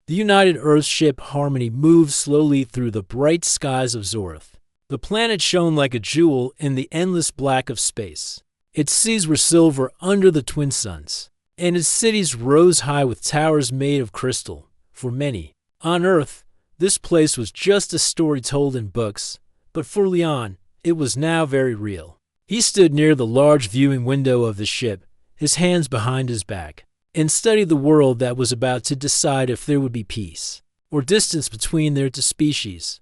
The United Earth ship Harmony moved slowly through the bright skies of Zorth. The planet shone like a jewel in the endless black of space. Its seas were silver under the twin suns, and its cities rose high with towers made of crystal. For many, on Earth, this place was just a story told in books, but for Leon, it was now very real. He stood near the large viewing window of the ship, his hands behind his back, and studied the world that was about to decide if there would be peace or distance between their two species.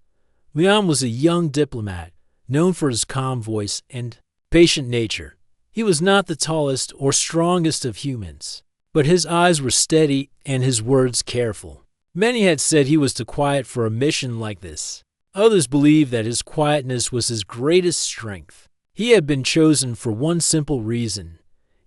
Leon was a young diplomat, known for his calm voice and patient nature. He was not the tallest or strongest of humans, but his eyes were steady and his words careful. Many had said he was too quiet for a mission like this. Others believed that his quietness was his greatest strength. He had been chosen for one simple reason.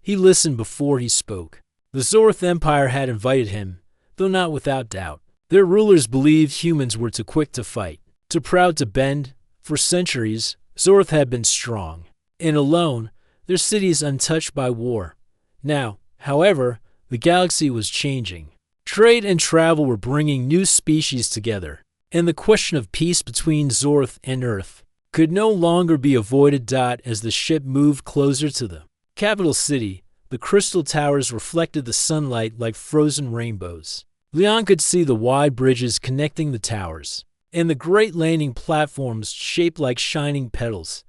He listened before he spoke. The Zorth Empire had invited him, though not without doubt. Their rulers believed humans were too quick to fight, too proud to bend. For centuries, Zorth had been strong, and alone, their cities untouched by war. Now, however, the galaxy was changing. Trade and travel were bringing new species together, and the question of peace between Zorth and Earth could no longer be avoided. As the ship moved closer to the capital city, the crystal towers reflected the sunlight like frozen rainbows. Leon could see the wide bridges connecting the towers, and the great landing platforms shaped like shining petals.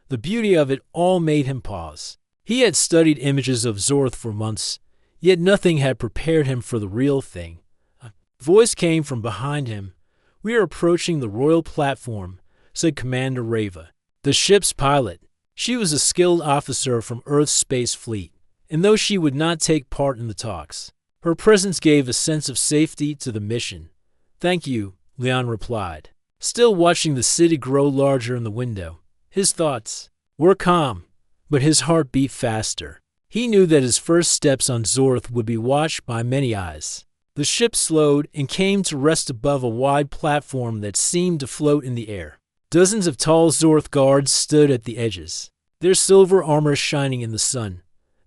The beauty of it all made him pause. He had studied images of Zorth for months, yet nothing had prepared him for the real thing. A voice came from behind him. "We are approaching the royal platform," said Commander Rava, the ship's pilot. She was a skilled officer from Earth's space fleet, and though she would not take part in the talks, her presence gave a sense of safety to the mission. "Thank you," Leon replied, still watching the city grow larger in the window. His thoughts were calm, but his heart beat faster. He knew that his first steps on Zorth would be watched by many eyes. The ship slowed and came to rest above a wide platform that seemed to float in the air. Dozens of tall Zorth guards stood at the edges, their silver armor shining in the sun.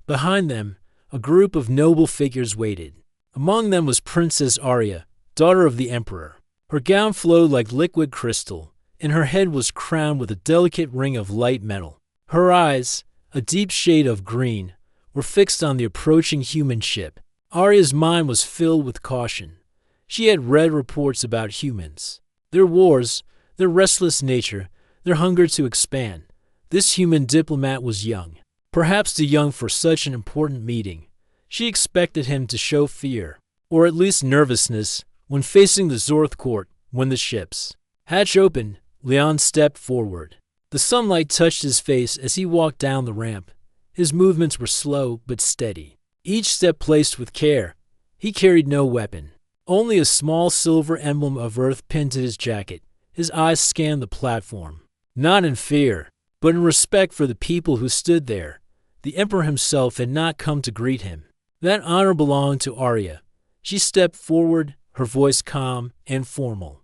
Behind them, a group of noble figures waited. Among them was Princess Arya, daughter of the Emperor. Her gown flowed like liquid crystal, and her head was crowned with a delicate ring of light metal. Her eyes, a deep shade of green, were fixed on the approaching human ship. Arya's mind was filled with caution. She had read reports about humans, their wars, their restless nature, their hunger to expand. This human diplomat was young, perhaps too young for such an important meeting. She expected him to show fear, or at least nervousness, when facing the Zorth court. When the ship's hatch opened, Leon stepped forward. The sunlight touched his face as he walked down the ramp. His movements were slow but steady, each step placed with care. He carried no weapon, only a small silver emblem of Earth pinned to his jacket. His eyes scanned the platform, not in fear, but in respect for the people who stood there. The Emperor himself had not come to greet him. That honor belonged to Arya. She stepped forward, her voice calm and formal.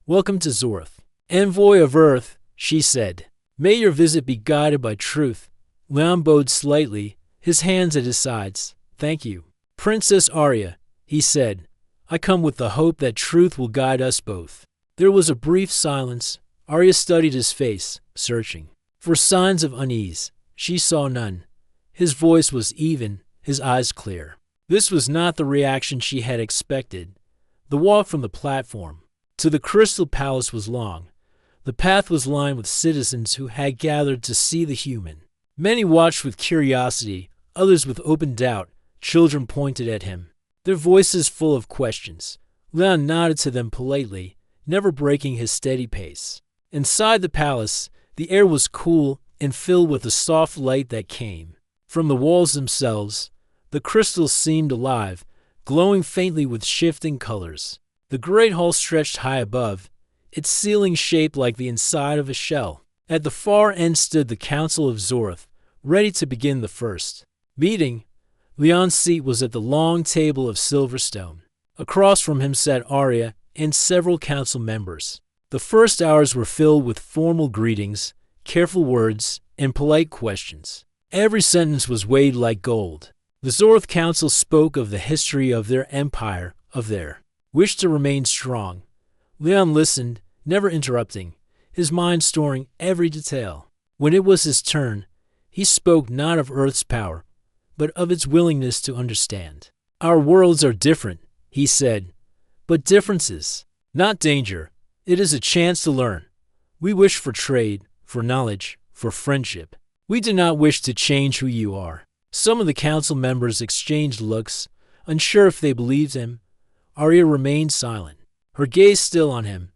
"Welcome to Zorth, Envoy of Earth," she said. "May your visit be guided by truth." Leon bowed slightly, his hands at his sides. "Thank you, Princess Arya," he said. "I come with the hope that truth will guide us both." There was a brief silence. Arya studied his face, searching for signs of unease. She saw none. His voice was even, his eyes clear. This was not the reaction she had expected. The walk from the platform to the Crystal Palace was long. The path was lined with citizens who had gathered to see the human. Many watched with curiosity, others with open doubt. Children pointed at him, their voices full of questions. Leon nodded to them politely, never breaking his steady pace. Inside the palace, the air was cool and filled with a soft light that came from the walls themselves. The crystals seemed alive, glowing faintly with shifting colors. The great hall stretched high above, its ceiling shaped like the inside of a shell. At the far end stood the Council of Zorth, ready to begin the first meeting. Leon's seat was at the long table of silverstone. Across from him sat Arya and several council members. The first hours were filled with formal greetings, careful words, and polite questions. Every sentence was weighed like gold. The Zorth Council spoke of the history of their empire, of their wished to remain strong. Leon listened, never interrupting, his mind storing every detail. When it was his turn, he spoke not of Earth's power, but of its willingness to understand. Our worlds are different, he said, but differences, not danger. It is a chance to learn. We wish for trade, for knowledge, for friendship. We do not wish to change who you are. Some of the council members exchanged looks, unsure if they believed him. Arya remained silent, her gaze still on him.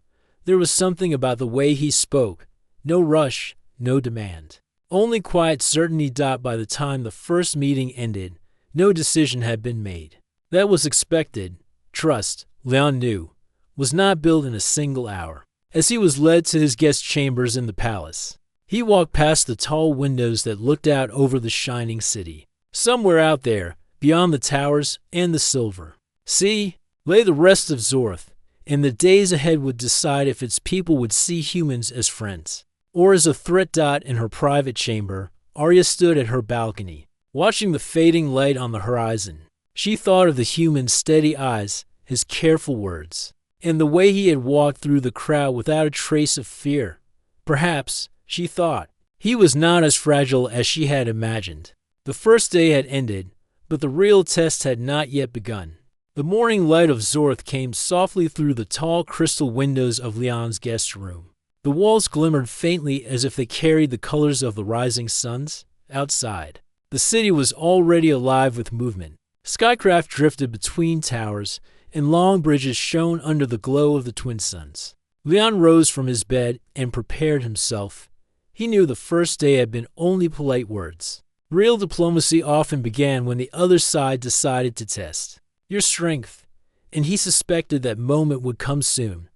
There was something about the way he spoke. No rush, no demand. Only quiet certainty. By the time the first meeting ended, no decision had been made. That was expected. Trust, Leon knew, was not built in a single hour. As he was led to his guest chambers in the palace, he walked past the tall windows that looked out over the shining city. Somewhere out there, beyond the towers and the silver sea, lay the rest of Zorth, and the days ahead would decide if its people would see humans as friends or as a threat. In her private chamber, Arya stood at her balcony, watching the fading light on the horizon. She thought of the human's steady eyes, his careful words, and the way he had walked through the crowd without a trace of fear. Perhaps, she thought, he was not as fragile as she had imagined. The first day had ended, but the real test had not yet begun. The morning light of Zorth came softly through the tall crystal windows of Leon's guest room. The walls glimmered faintly as if they carried the colors of the rising suns. Outside, the city was already alive with movement. Skycraft drifted between towers, and long bridges shone under the glow of the twin suns. Leon rose from his bed and prepared himself. He knew the first day had been only polite words. Real diplomacy often began when the other side decided to test your strength, and he suspected that moment would come soon.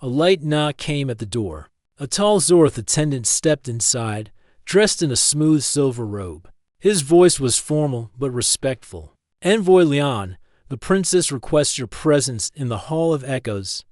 A light knock came at the door. A tall Zorth attendant stepped inside, dressed in a smooth silver robe. His voice was formal but respectful. "Envoy Leon, the princess requests your presence in the Hall of Echoes."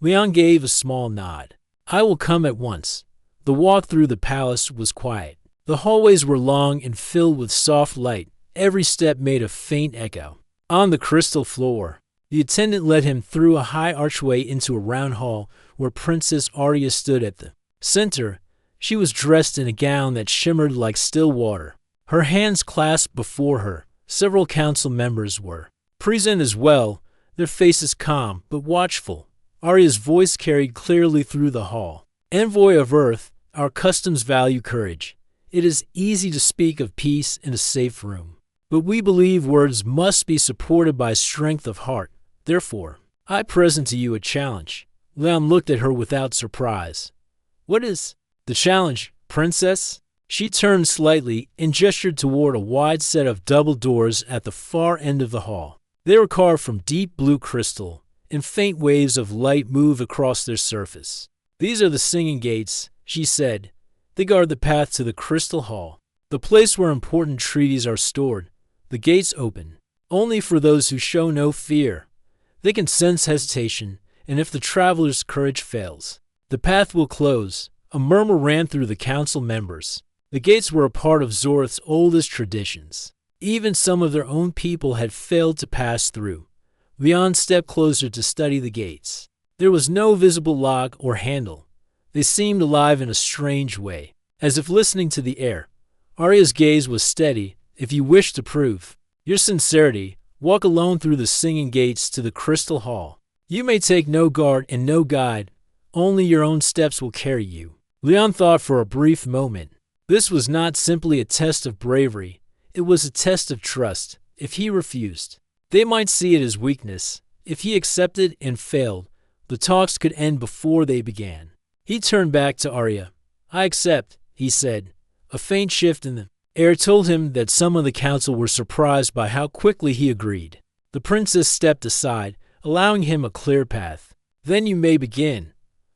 Leon gave a small nod. "I will come at once." The walk through the palace was quiet. The hallways were long and filled with soft light. Every step made a faint echo. On the crystal floor, the attendant led him through a high archway into a round hall where Princess Arya stood at the center. She was dressed in a gown that shimmered like still water. Her hands clasped before her. Several council members were present as well, their faces calm but watchful. Arya's voice carried clearly through the hall. "Envoy of Earth, our customs value courage. It is easy to speak of peace in a safe room, but we believe words must be supported by strength of heart. Therefore, I present to you a challenge." Leon looked at her without surprise. "What is the challenge, princess?" She turned slightly and gestured toward a wide set of double doors at the far end of the hall. They were carved from deep blue crystal, and faint waves of light moved across their surface. "These are the singing gates," she said. "They guard the path to the crystal hall, the place where important treaties are stored. The gates open only for those who show no fear. They can sense hesitation, and if the traveler's courage fails, the path will close." A murmur ran through the council members. The gates were a part of Zorth's oldest traditions. Even some of their own people had failed to pass through. Leon stepped closer to study the gates. There was no visible lock or handle. They seemed alive in a strange way, as if listening to the air. Arya's gaze was steady. "If you wish to prove your sincerity, walk alone through the singing gates to the crystal hall. You may take no guard and no guide. Only your own steps will carry you." Leon thought for a brief moment. This was not simply a test of bravery. It was a test of trust. If he refused, they might see it as weakness. If he accepted and failed, the talks could end before they began. He turned back to Arya. "I accept," he said. A faint shift in the air told him that some of the council were surprised by how quickly he agreed. The princess stepped aside, allowing him a clear path. "Then you may begin."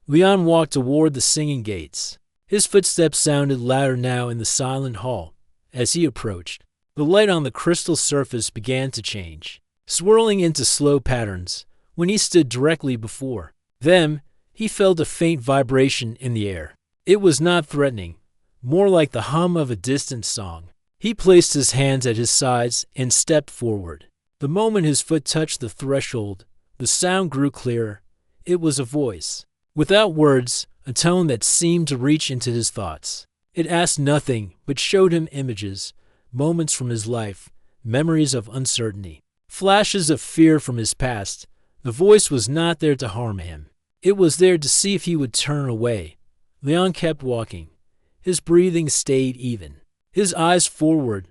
Leon walked toward the singing gates. His footsteps sounded louder now in the silent hall. As he approached, the light on the crystal surface began to change, swirling into slow patterns. When he stood directly before them, he felt a faint vibration in the air. It was not threatening, more like the hum of a distant song. He placed his hands at his sides and stepped forward. The moment his foot touched the threshold, The sound grew clearer. It was a voice. Without words, a tone that seemed to reach into his thoughts. It asked nothing, but showed him images, moments from his life, memories of uncertainty, flashes of fear from his past. The voice was not there to harm him. It was there to see if he would turn away. Leon kept walking. His breathing stayed even. His eyes forward.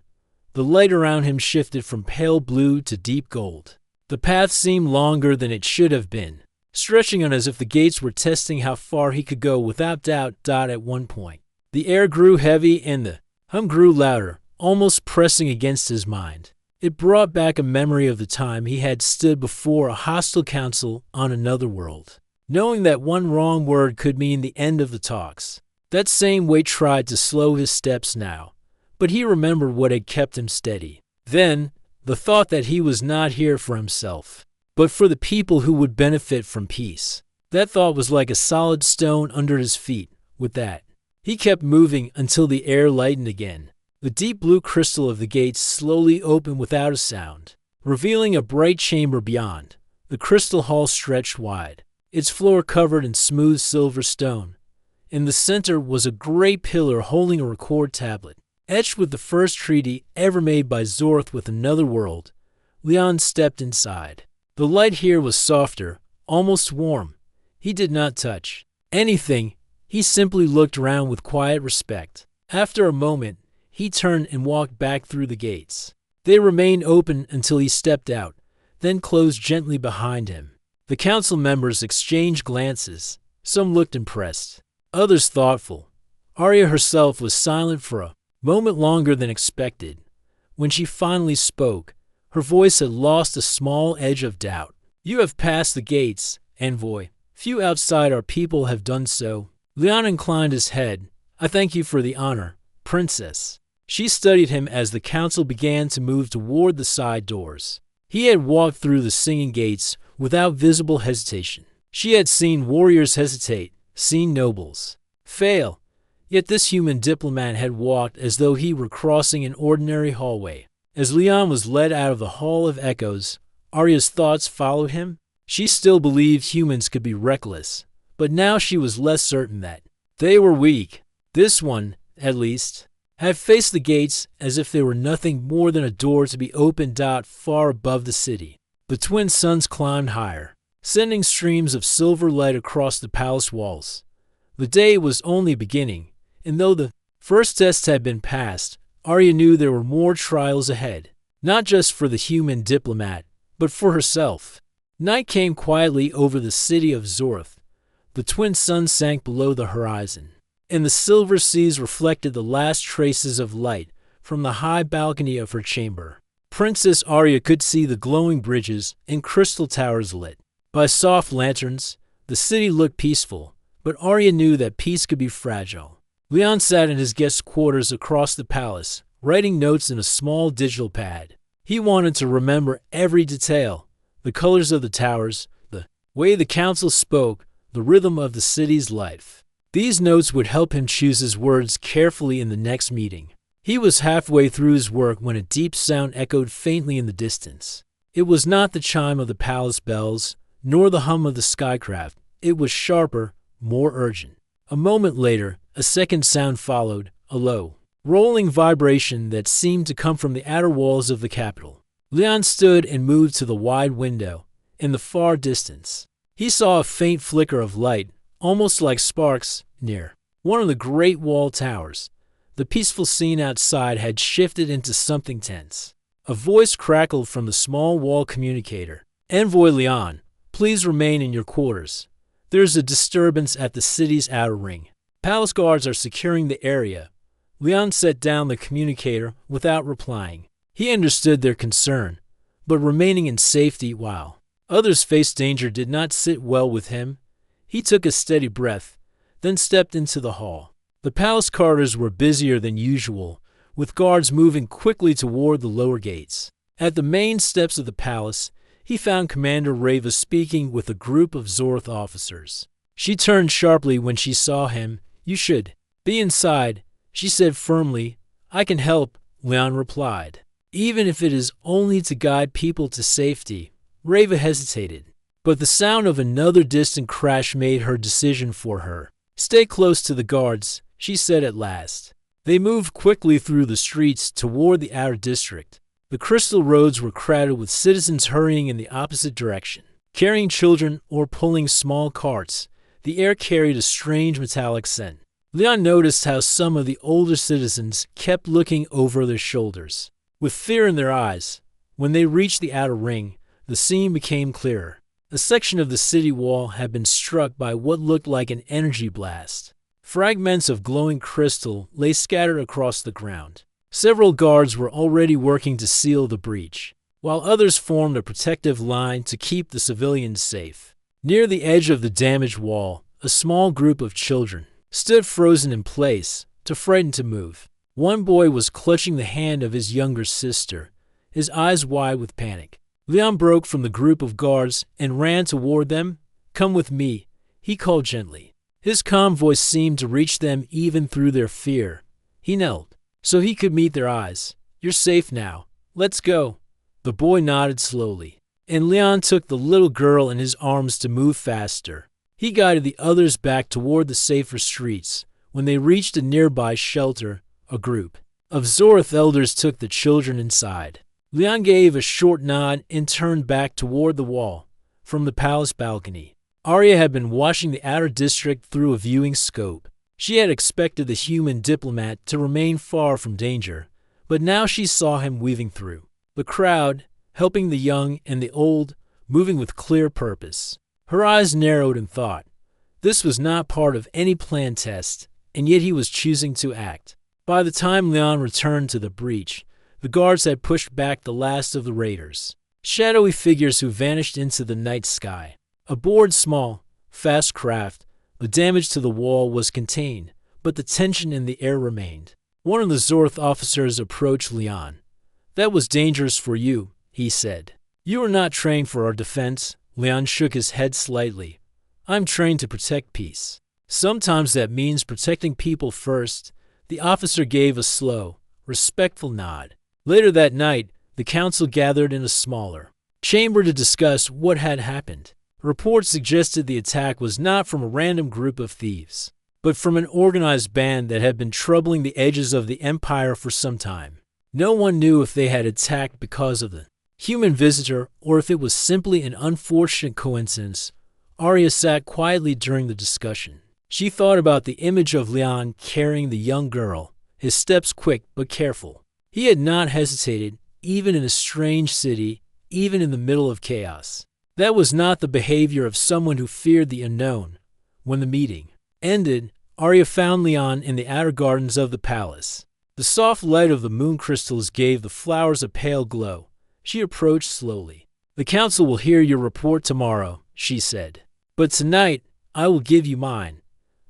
The light around him shifted from pale blue to deep gold. The path seemed longer than it should have been, stretching on as if the gates were testing how far he could go without doubt. At one point, the air grew heavy and the hum grew louder, almost pressing against his mind. It brought back a memory of the time he had stood before a hostile council on another world, knowing that one wrong word could mean the end of the talks. That same weight tried to slow his steps now, but he remembered what had kept him steady. Then, the thought that he was not here for himself, but for the people who would benefit from peace. That thought was like a solid stone under his feet. With that, he kept moving until the air lightened again. The deep blue crystal of the gates slowly opened without a sound, revealing a bright chamber beyond. The crystal hall stretched wide, its floor covered in smooth silver stone. In the center was a great pillar holding a record tablet, etched with the first treaty ever made by Zorth with another world. Leon stepped inside. The light here was softer, almost warm. He did not touch anything. He simply looked around with quiet respect. After a moment, he turned and walked back through the gates. They remained open until he stepped out, then closed gently behind him. The council members exchanged glances. Some looked impressed, others thoughtful. Arya herself was silent for a moment longer than expected. When she finally spoke, her voice had lost a small edge of doubt. "You have passed the gates, envoy. Few outside our people have done so." Leon inclined his head. "I thank you for the honor, princess." She studied him as the council began to move toward the side doors. He had walked through the singing gates without visible hesitation. She had seen warriors hesitate, seen nobles fail. Yet this human diplomat had walked as though he were crossing an ordinary hallway. As Leon was led out of the Hall of Echoes, Arya's thoughts followed him. She still believed humans could be reckless, but now she was less certain that they were weak. This one, at least, had faced the gates as if they were nothing more than a door to be opened far above the city. The twin suns climbed higher, sending streams of silver light across the palace walls. The day was only beginning, and though the first test had been passed, Arya knew there were more trials ahead, not just for the human diplomat, but for herself. Night came quietly over the city of Zorth. The twin suns sank below the horizon, and the silver seas reflected the last traces of light from the high balcony of her chamber. Princess Arya could see the glowing bridges and crystal towers lit by soft lanterns. The city looked peaceful, but Arya knew that peace could be fragile. Leon sat in his guest quarters across the palace, writing notes in a small digital pad. He wanted to remember every detail, the colors of the towers, the way the council spoke, the rhythm of the city's life. These notes would help him choose his words carefully in the next meeting. He was halfway through his work when a deep sound echoed faintly in the distance. It was not the chime of the palace bells, nor the hum of the skycraft. It was sharper, more urgent. A moment later, a second sound followed, a low, rolling vibration that seemed to come from the outer walls of the capital. Leon stood and moved to the wide window. In the far distance, he saw a faint flicker of light, almost like sparks, near one of the great wall towers. The peaceful scene outside had shifted into something tense. A voice crackled from the small wall communicator. "Envoy Leon, please remain in your quarters. There is a disturbance at the city's outer ring. Palace guards are securing the area." Leon set down the communicator without replying. He understood their concern, but remaining in safety while others faced danger did not sit well with him. He took a steady breath, then stepped into the hall. The palace corridors were busier than usual, with guards moving quickly toward the lower gates. At the main steps of the palace, he found Commander Rava speaking with a group of Zorth officers. She turned sharply when she saw him. "You should be inside," she said firmly. "I can help," Leon replied. "Even if it is only to guide people to safety." Rava hesitated. But the sound of another distant crash made her decision for her. "Stay close to the guards," she said at last. They moved quickly through the streets toward the outer district. The crystal roads were crowded with citizens hurrying in the opposite direction, carrying children or pulling small carts. The air carried a strange metallic scent. Leon noticed how some of the older citizens kept looking over their shoulders, with fear in their eyes. When they reached the outer ring, the scene became clearer. A section of the city wall had been struck by what looked like an energy blast. Fragments of glowing crystal lay scattered across the ground. Several guards were already working to seal the breach, while others formed a protective line to keep the civilians safe. Near the edge of the damaged wall, a small group of children stood frozen in place, too frightened to move. One boy was clutching the hand of his younger sister, his eyes wide with panic. Leon broke from the group of guards and ran toward them. "Come with me," he called gently. His calm voice seemed to reach them even through their fear. He knelt so he could meet their eyes. "You're safe now. Let's go." The boy nodded slowly, and Leon took the little girl in his arms to move faster. He guided the others back toward the safer streets. When they reached a nearby shelter, a group of Zorth elders took the children inside. Leon gave a short nod and turned back toward the wall. From the palace balcony, Arya had been watching the outer district through a viewing scope. She had expected the human diplomat to remain far from danger, but now she saw him weaving through the crowd, helping the young and the old, moving with clear purpose. Her eyes narrowed in thought. This was not part of any planned test, and yet he was choosing to act. By the time Leon returned to the breach, the guards had pushed back the last of the raiders, shadowy figures who vanished into the night sky. Aboard small, fast craft, the damage to the wall was contained, but the tension in the air remained. One of the Zorth officers approached Leon. "That was dangerous for you," he said. "You are not trained for our defense." Leon shook his head slightly. "I'm trained to protect peace. Sometimes that means protecting people first." The officer gave a slow, respectful nod. Later that night, the council gathered in a smaller chamber to discuss what had happened. Reports suggested the attack was not from a random group of thieves, but from an organized band that had been troubling the edges of the empire for some time. No one knew if they had attacked because of the human visitor or if it was simply an unfortunate coincidence. Arya sat quietly during the discussion. She thought about the image of Leon carrying the young girl, his steps quick but careful. He had not hesitated, even in a strange city, even in the middle of chaos. That was not the behavior of someone who feared the unknown. When the meeting ended, Arya found Leon in the outer gardens of the palace. The soft light of the moon crystals gave the flowers a pale glow. She approached slowly. "The council will hear your report tomorrow," she said. "But tonight, I will give you mine."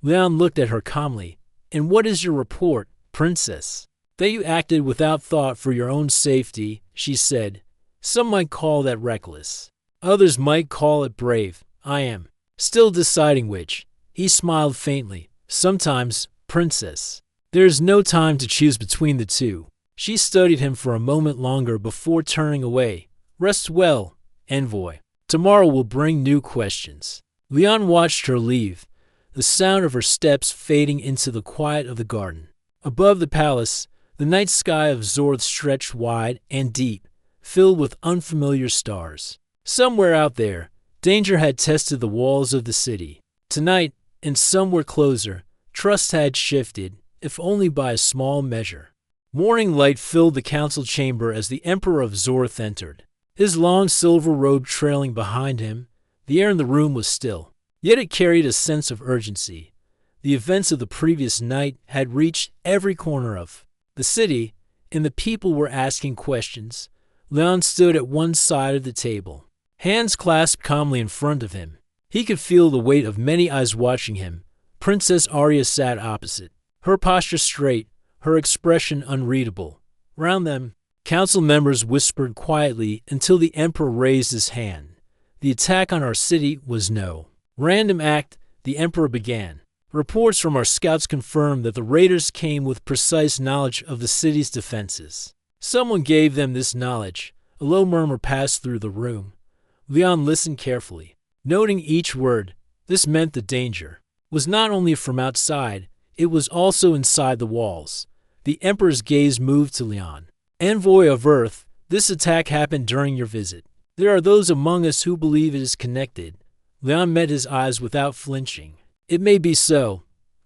Leon looked at her calmly. "And what is your report, princess?" "That you acted without thought for your own safety," she said. "Some might call that reckless. Others might call it brave. I am still deciding which." He smiled faintly. "Sometimes, princess, there is no time to choose between the two." She studied him for a moment longer before turning away. "Rest well, envoy. Tomorrow will bring new questions." Leon watched her leave, the sound of her steps fading into the quiet of the garden. Above the palace, the night sky of Zorth stretched wide and deep, filled with unfamiliar stars. Somewhere out there, danger had tested the walls of the city. Tonight, and somewhere closer, trust had shifted, if only by a small measure. Morning light filled the council chamber as the Emperor of Zorth entered, his long silver robe trailing behind him. The air in the room was still, yet it carried a sense of urgency. The events of the previous night had reached every corner of the city, and the people were asking questions. Leon stood at one side of the table, hands clasped calmly in front of him. He could feel the weight of many eyes watching him. Princess Arya sat opposite, her posture straight, her expression unreadable. Round them, council members whispered quietly until the Emperor raised his hand. "The attack on our city was no random act," the Emperor began. "Reports from our scouts confirmed that the raiders came with precise knowledge of the city's defenses. Someone gave them this knowledge." A low murmur passed through the room. Leon listened carefully. noting each word. This meant the danger was not only from outside, it was also inside the walls. The Emperor's gaze moved to Leon. Envoy of Earth, this attack happened during your visit. There are those among us who believe it is connected. Leon met his eyes without flinching. It may be so,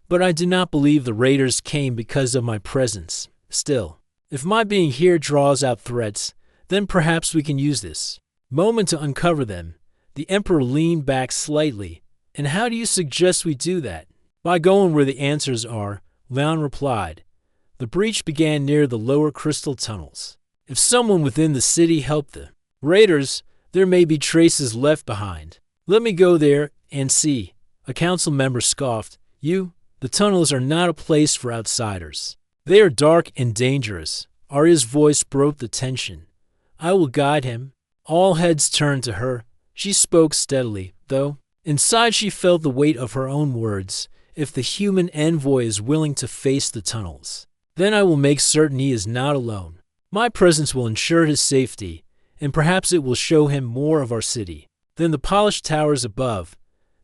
but I do not believe the raiders came because of my presence. Still, if my being here draws out threats, then perhaps we can use this moment to uncover them. The Emperor leaned back slightly. And how do you suggest we do that? By going where the answers are, Leon replied. The breach began near the lower crystal tunnels. If someone within the city helped the raiders, there may be traces left behind. Let me go there and see. A council member scoffed. The tunnels are not a place for outsiders. They are dark and dangerous. Arya's voice broke the tension. I will guide him. All heads turned to her. She spoke steadily, though inside she felt the weight of her own words. If the human envoy is willing to face the tunnels, then I will make certain he is not alone. My presence will ensure his safety, and perhaps it will show him more of our city than the polished towers above.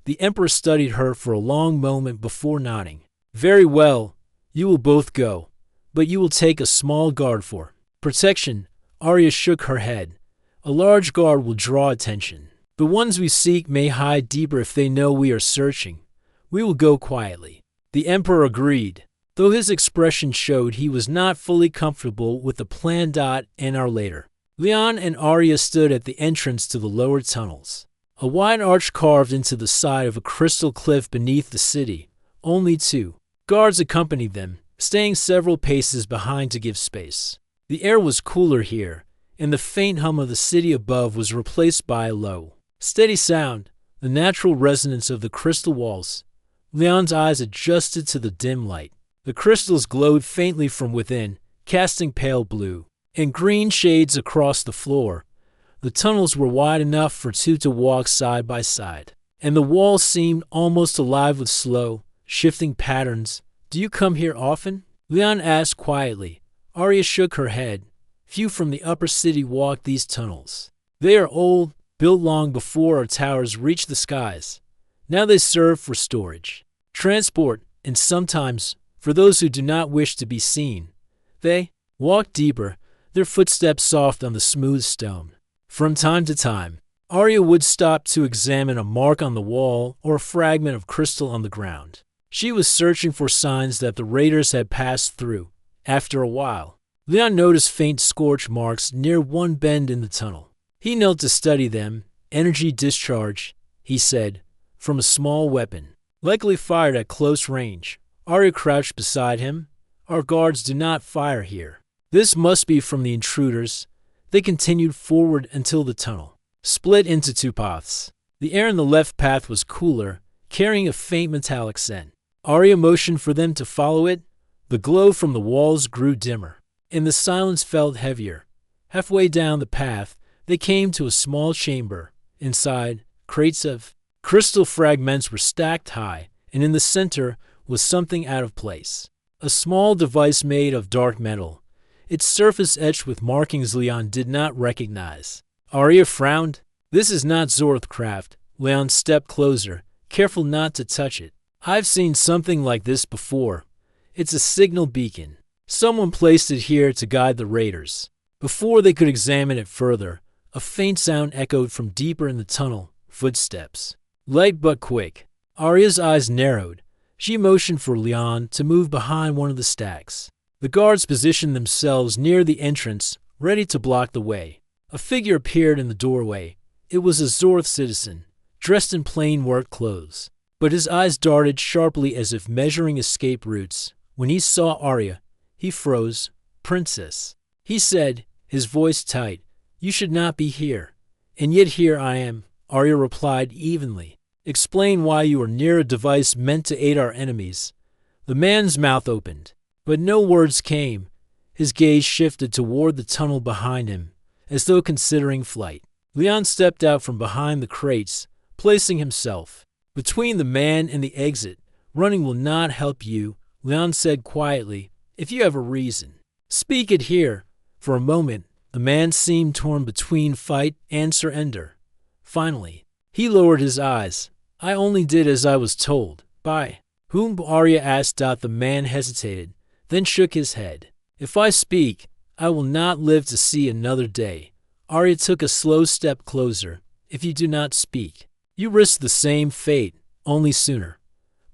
The Emperor studied her for a long moment before nodding. Very well, you will both go, but you will take a small guard for protection. Arya shook her head. A large guard will draw attention. The ones we seek may hide deeper if they know we are searching. We will go quietly. The Emperor agreed, though his expression showed he was not fully comfortable with the plan. An hour later, Leon and Arya stood at the entrance to the lower tunnels. A wide arch carved into the side of a crystal cliff beneath the city. Only 2 guards accompanied them, staying several paces behind to give space. The air was cooler here, and the faint hum of the city above was replaced by a low, steady sound, the natural resonance of the crystal walls. Leon's eyes adjusted to the dim light. The crystals glowed faintly from within, casting pale blue and green shades across the floor. The tunnels were wide enough for 2 to walk side by side, and the walls seemed almost alive with slow, shifting patterns. Do you come here often? Leon asked quietly. Arya shook her head. Few from the upper city walk these tunnels. They are old, built long before our towers reached the skies. Now they serve for storage, transport, and sometimes for those who do not wish to be seen. They walk deeper, their footsteps soft on the smooth stone. From time to time, Arya would stop to examine a mark on the wall or a fragment of crystal on the ground. She was searching for signs that the raiders had passed through. After a while, Leon noticed faint scorch marks near one bend in the tunnel. He knelt to study them. Energy discharge, he said, from a small weapon, likely fired at close range. Arya crouched beside him. Our guards do not fire here. This must be from the intruders. They continued forward until the tunnel split into 2 paths. The air in the left path was cooler, carrying a faint metallic scent. Arya motioned for them to follow it. The glow from the walls grew dimmer, and the silence felt heavier. Halfway down the path, they came to a small chamber. Inside, crates of crystal fragments were stacked high, and in the center was something out of place. A small device made of dark metal, its surface etched with markings Leon did not recognize. Arya frowned. This is not Zorth craft. Leon stepped closer, careful not to touch it. I've seen something like this before. It's a signal beacon. Someone placed it here to guide the raiders. Before they could examine it further, a faint sound echoed from deeper in the tunnel. Footsteps. Light but quick. Arya's eyes narrowed. She motioned for Leon to move behind one of the stacks. The guards positioned themselves near the entrance, ready to block the way. A figure appeared in the doorway. It was a Zorth citizen, dressed in plain work clothes, but his eyes darted sharply as if measuring escape routes. When he saw Arya, he froze. Princess, he said, his voice tight, you should not be here. And yet here I am, Arya replied evenly. Explain why you are near a device meant to aid our enemies. The man's mouth opened, but no words came. His gaze shifted toward the tunnel behind him, as though considering flight. Leon stepped out from behind the crates, placing himself between the man and the exit. Running will not help you, Leon said quietly. If you have a reason, speak it here. For a moment, the man seemed torn between fight and surrender. Finally, He lowered his eyes. I only did as I was told. By whom? Arya asked. The man hesitated, then shook his head. If I speak, I will not live to see another day. Arya took a slow step closer. If you do not speak, you risk the same fate, only sooner.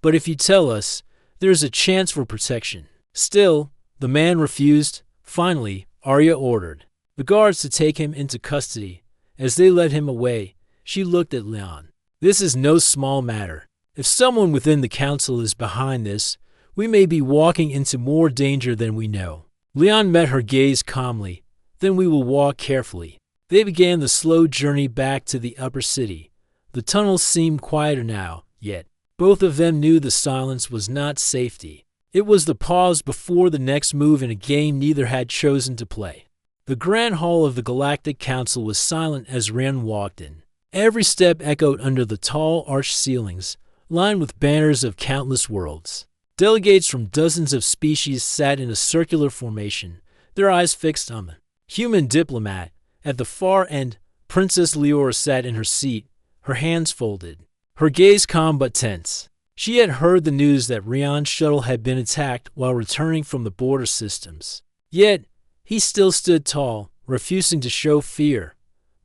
But if you tell us, there is a chance for protection. Still, the man refused. Finally, Arya ordered the guards to take him into custody. As they led him away, she looked at Leon. This is no small matter. If someone within the council is behind this, we may be walking into more danger than we know. Leon met her gaze calmly. Then we will walk carefully. They began the slow journey back to the upper city. The tunnels seemed quieter now, yet both of them knew the silence was not safety. It was the pause before the next move in a game neither had chosen to play. The grand hall of the Galactic Council was silent as Ryan walked in. Every step echoed under the tall arched ceilings, lined with banners of countless worlds. Delegates from dozens of species sat in a circular formation, their eyes fixed on the human diplomat. At the far end, Princess Leora sat in her seat, her hands folded, her gaze calm but tense. She had heard the news that Ryan's shuttle had been attacked while returning from the border systems. Yet, he still stood tall, refusing to show fear.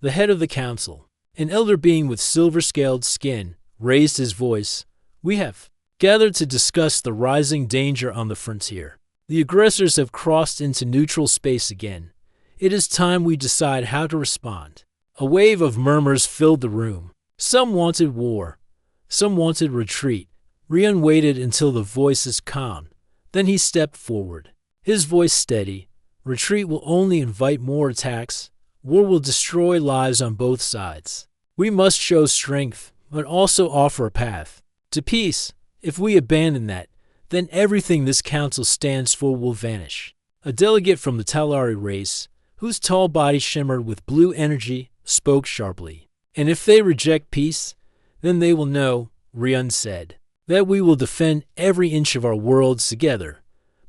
The head of the council, an elder being with silver-scaled skin, raised his voice. We have gathered to discuss the rising danger on the frontier. The aggressors have crossed into neutral space again. It is time we decide how to respond. A wave of murmurs filled the room. Some wanted war. Some wanted retreat. Ryan waited until the voices calmed. Then he stepped forward, his voice steady. Retreat will only invite more attacks. War will destroy lives on both sides. We must show strength, but also offer a path to peace. If we abandon that, then everything this council stands for will vanish. A delegate from the Talari race, whose tall body shimmered with blue energy, spoke sharply. And if they reject peace, then they will know, Ryan said, that we will defend every inch of our worlds together.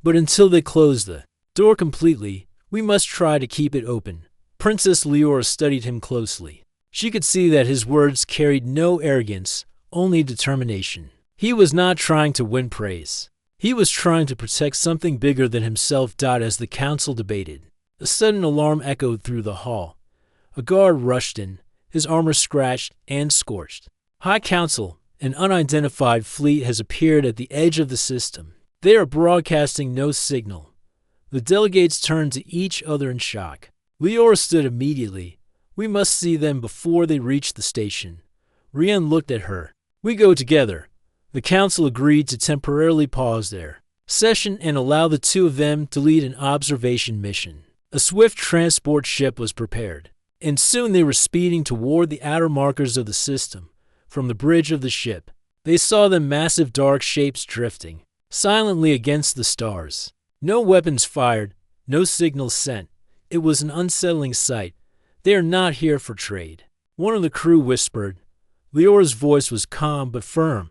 But until they close the door completely, we must try to keep it open. Princess Leora studied him closely. She could see that his words carried no arrogance, only determination. He was not trying to win praise. He was trying to protect something bigger than himself. As the council debated, a sudden alarm echoed through the hall. A guard rushed in, his armor scratched and scorched. High Council, an unidentified fleet has appeared at the edge of the system. They are broadcasting no signal. The delegates turned to each other in shock. Leora stood immediately. We must see them before they reach the station. Ryan looked at her. We go together. The council agreed to temporarily pause their session and allow the two of them to lead an observation mission. A swift transport ship was prepared, and soon they were speeding toward the outer markers of the system. From the bridge of the ship, they saw the massive dark shapes drifting silently against the stars. No weapons fired, no signals sent. It was an unsettling sight. They are not here for trade. One of the crew whispered. Leora's voice was calm but firm.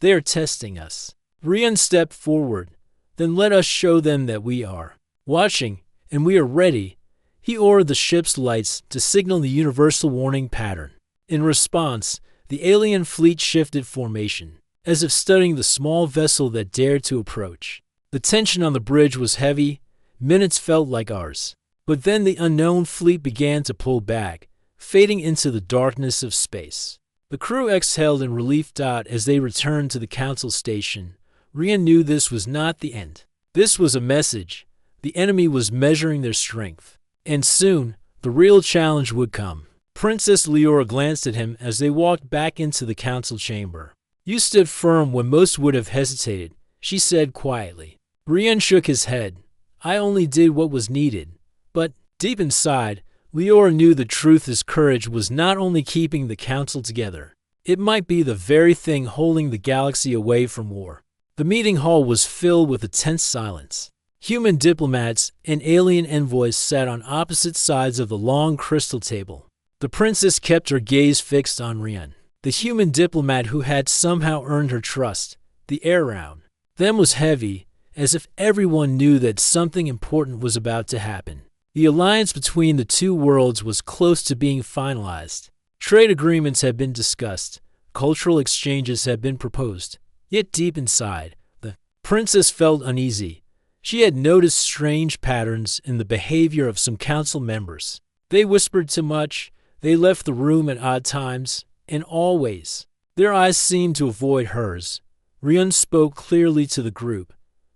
They are testing us. Ryan stepped forward. Then let us show them that we are watching, and we are ready. He ordered the ship's lights to signal the universal warning pattern. In response, the alien fleet shifted formation, as if studying the small vessel that dared to approach. The tension on the bridge was heavy. Minutes felt like hours. But then the unknown fleet began to pull back, fading into the darkness of space. The crew exhaled in relief. As they returned to the council station, Ryan knew this was not the end. This was a message. The enemy was measuring their strength. And soon, the real challenge would come. Princess Leora glanced at him as they walked back into the council chamber. You stood firm when most would have hesitated, she said quietly. Ryan shook his head. I only did what was needed. But, deep inside, Leora knew the truth. His courage was not only keeping the council together. It might be the very thing holding the galaxy away from war. The meeting hall was filled with a tense silence. Human diplomats and alien envoys sat on opposite sides of the long crystal table. The princess kept her gaze fixed on Ryan, the human diplomat who had somehow earned her trust. The air around them was heavy, as if everyone knew that something important was about to happen. The alliance between the two worlds was close to being finalized. Trade agreements had been discussed, cultural exchanges had been proposed, yet deep inside, the princess felt uneasy. She had noticed strange patterns in the behavior of some council members. They whispered too much, they left the room at odd times, and always. Their eyes seemed to avoid hers. Ryun spoke clearly to the group.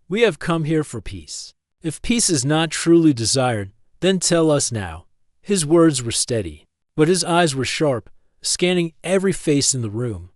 "We have come here for peace. If peace is not truly desired, then tell us now." His words were steady, but his eyes were sharp, scanning every face in the room.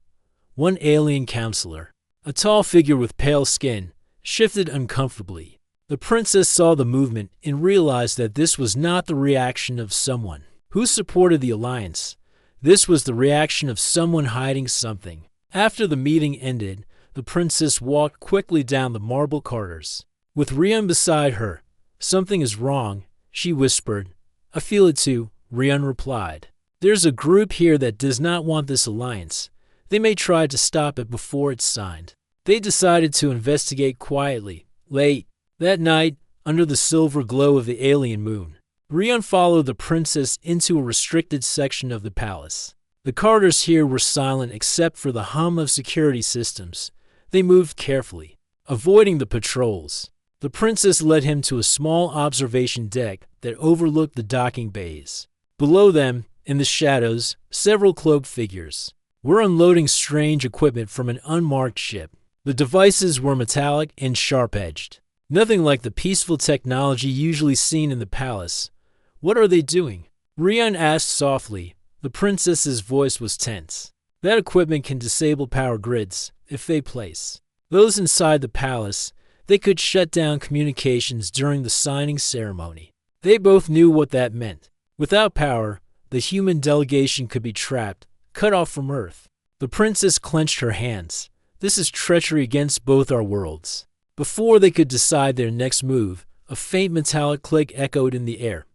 One alien counselor, a tall figure with pale skin, shifted uncomfortably. The princess saw the movement and realized that this was not the reaction of someone who supported the alliance. This was the reaction of someone hiding something. After the meeting ended, the princess walked quickly down the marble corridors, with Ryun beside her. "Something is wrong," she whispered. "I feel it too," Ryun replied. "There's a group here that does not want this alliance. They may try to stop it before it's signed." They decided to investigate quietly. Late that night, under the silver glow of the alien moon, Ryun followed the princess into a restricted section of the palace. The corridors here were silent except for the hum of security systems. They moved carefully, avoiding the patrols. The princess led him to a small observation deck that overlooked the docking bays. Below them, in the shadows, several cloaked figures were unloading strange equipment from an unmarked ship. The devices were metallic and sharp-edged. Nothing like the peaceful technology usually seen in the palace. "What are they doing?" Ryun asked softly. The princess's voice was tense. "That equipment can disable power grids, if they place those inside the palace. They could shut down communications during the signing ceremony." They both knew what that meant. Without power, the human delegation could be trapped, cut off from Earth. The princess clenched her hands. "This is treachery against both our worlds." Before they could decide their next move, a faint metallic click echoed in the air.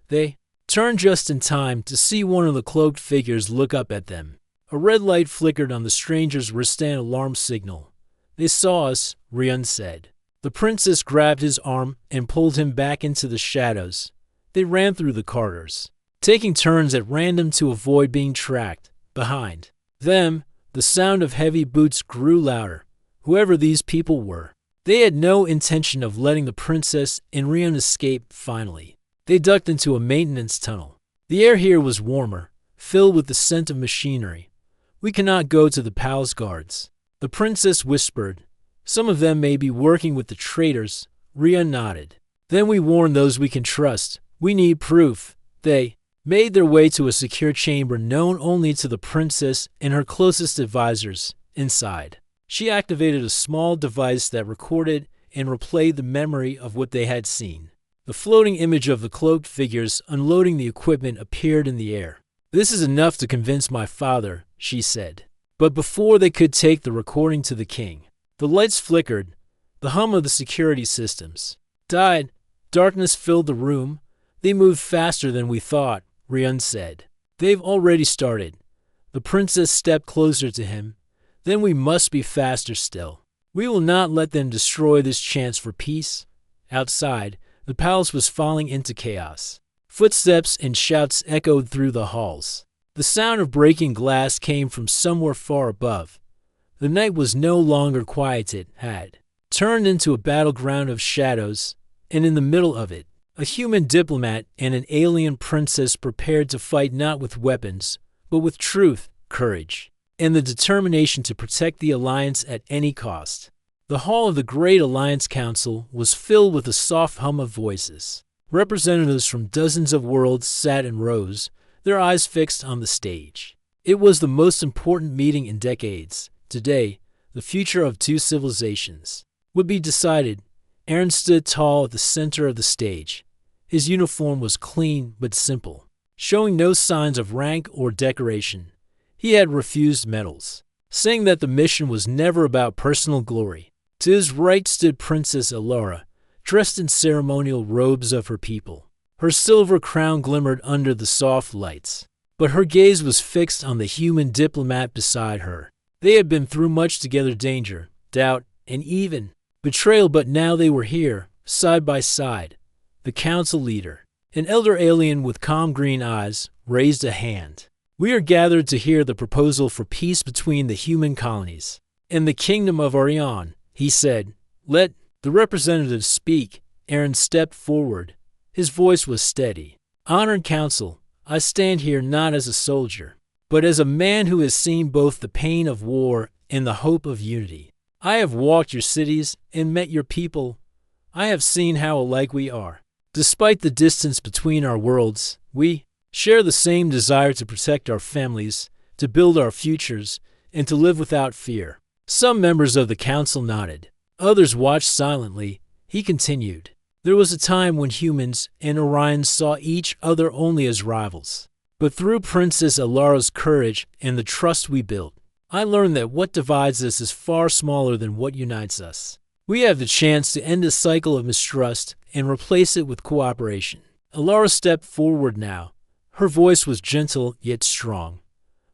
They turned just in time to see one of the cloaked figures look up at them. A red light flickered on the stranger's wristband alarm signal. "They saw us," Ryun said. The princess grabbed his arm and pulled him back into the shadows. They ran through the corridors, taking turns at random to avoid being tracked. Behind them, the sound of heavy boots grew louder. Whoever these people were, they had no intention of letting the princess and Ryun escape. Finally, they ducked into a maintenance tunnel. The air here was warmer, filled with the scent of machinery. "We cannot go to the palace guards," the princess whispered. "Some of them may be working with the traitors." Ryun nodded. "Then we warn those we can trust. We need proof." They made their way to a secure chamber known only to the princess and her closest advisors. Inside, she activated a small device that recorded and replayed the memory of what they had seen. The floating image of the cloaked figures unloading the equipment appeared in the air. "This is enough to convince my father," she said. But before they could take the recording to the king, the lights flickered. The hum of the security systems died. Darkness filled the room. "They moved faster than we thought," Ryun said. "They've already started." The princess stepped closer to him. "Then we must be faster still. We will not let them destroy this chance for peace." Outside, the palace was falling into chaos. Footsteps and shouts echoed through the halls. The sound of breaking glass came from somewhere far above. The night was no longer quiet. It had turned into a battleground of shadows, and in the middle of it, a human diplomat and an alien princess prepared to fight not with weapons, but with truth, courage, and the determination to protect the Alliance at any cost. The hall of the Great Alliance Council was filled with a soft hum of voices. Representatives from dozens of worlds sat in rows, their eyes fixed on the stage. It was the most important meeting in decades. Today, the future of two civilizations would be decided. Aaron stood tall at the center of the stage. His uniform was clean but simple, showing no signs of rank or decoration. He had refused medals, saying that the mission was never about personal glory. To his right stood Princess Elora, dressed in ceremonial robes of her people. Her silver crown glimmered under the soft lights, but her gaze was fixed on the human diplomat beside her. They had been through much together: danger, doubt, and even betrayal, but now they were here, side by side. The council leader, an elder alien with calm green eyes, raised a hand. We are gathered to hear the proposal for peace between the human colonies and the kingdom of Orion, he said. Let the representatives speak. Aaron stepped forward. His voice was steady. Honored Council, I stand here not as a soldier, but as a man who has seen both the pain of war and the hope of unity. I have walked your cities and met your people. I have seen how alike we are. Despite the distance between our worlds, we share the same desire to protect our families, to build our futures, and to live without fear. Some members of the council nodded. Others watched silently. He continued. There was a time when humans and Orions saw each other only as rivals. But through Princess Alara's courage and the trust we built, I learned that what divides us is far smaller than what unites us. We have the chance to end a cycle of mistrust and replace it with cooperation. Alara stepped forward now. Her voice was gentle yet strong.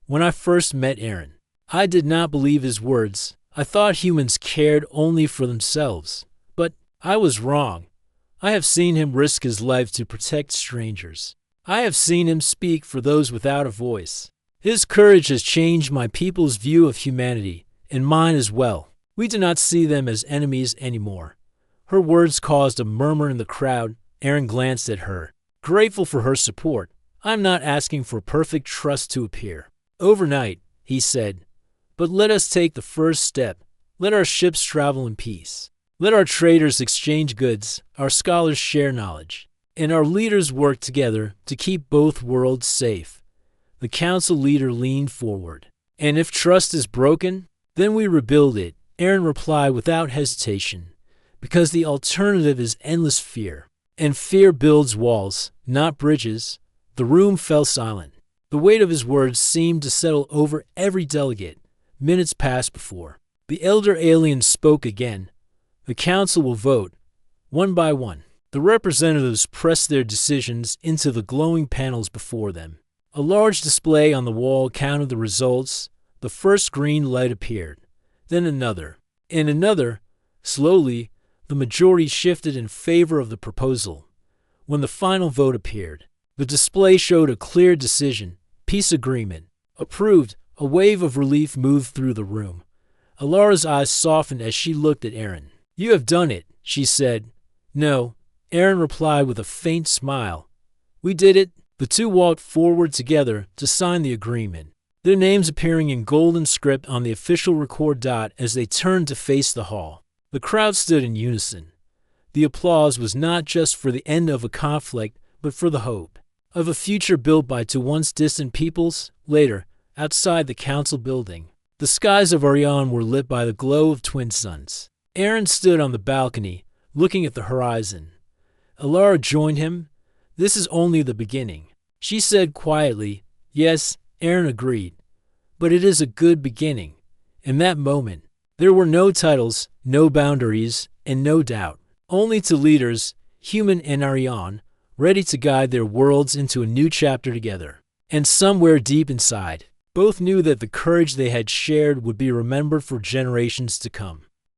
When I first met Aaron, I did not believe his words. I thought humans cared only for themselves. But I was wrong. I have seen him risk his life to protect strangers. I have seen him speak for those without a voice. His courage has changed my people's view of humanity, and mine as well. We do not see them as enemies anymore. Her words caused a murmur in the crowd. Aaron glanced at her, grateful for her support. I'm not asking for perfect trust to appear overnight, he said, but let us take the first step. Let our ships travel in peace. Let our traders exchange goods, our scholars share knowledge, and our leaders work together to keep both worlds safe. The council leader leaned forward. And if trust is broken, then we rebuild it, Aaron replied without hesitation, because the alternative is endless fear. And fear builds walls, not bridges. The room fell silent. The weight of his words seemed to settle over every delegate. Minutes passed before the elder alien spoke again. The council will vote, one by one. The representatives pressed their decisions into the glowing panels before them. A large display on the wall counted the results. The first green light appeared, then another, and another. Slowly, the majority shifted in favor of the proposal. When the final vote appeared, the display showed a clear decision, peace agreement, approved. A wave of relief moved through the room. Alara's eyes softened as she looked at Aaron. You have done it, she said. No, Aaron replied with a faint smile. We did it. The two walked forward together to sign the agreement, their names appearing in golden script on the official record dot as they turned to face the hall. The crowd stood in unison. The applause was not just for the end of a conflict, but for the hope of a future built by two once distant peoples. Later, outside the council building, the skies of Orion were lit by the glow of twin suns. Aaron stood on the balcony, looking at the horizon. Alara joined him. This is only the beginning, she said quietly. Yes, Aaron agreed. But it is a good beginning. In that moment, there were no titles, no boundaries, and no doubt. Only two leaders, human and Orion, ready to guide their worlds into a new chapter together. And somewhere deep inside, both knew that the courage they had shared would be remembered for generations to come.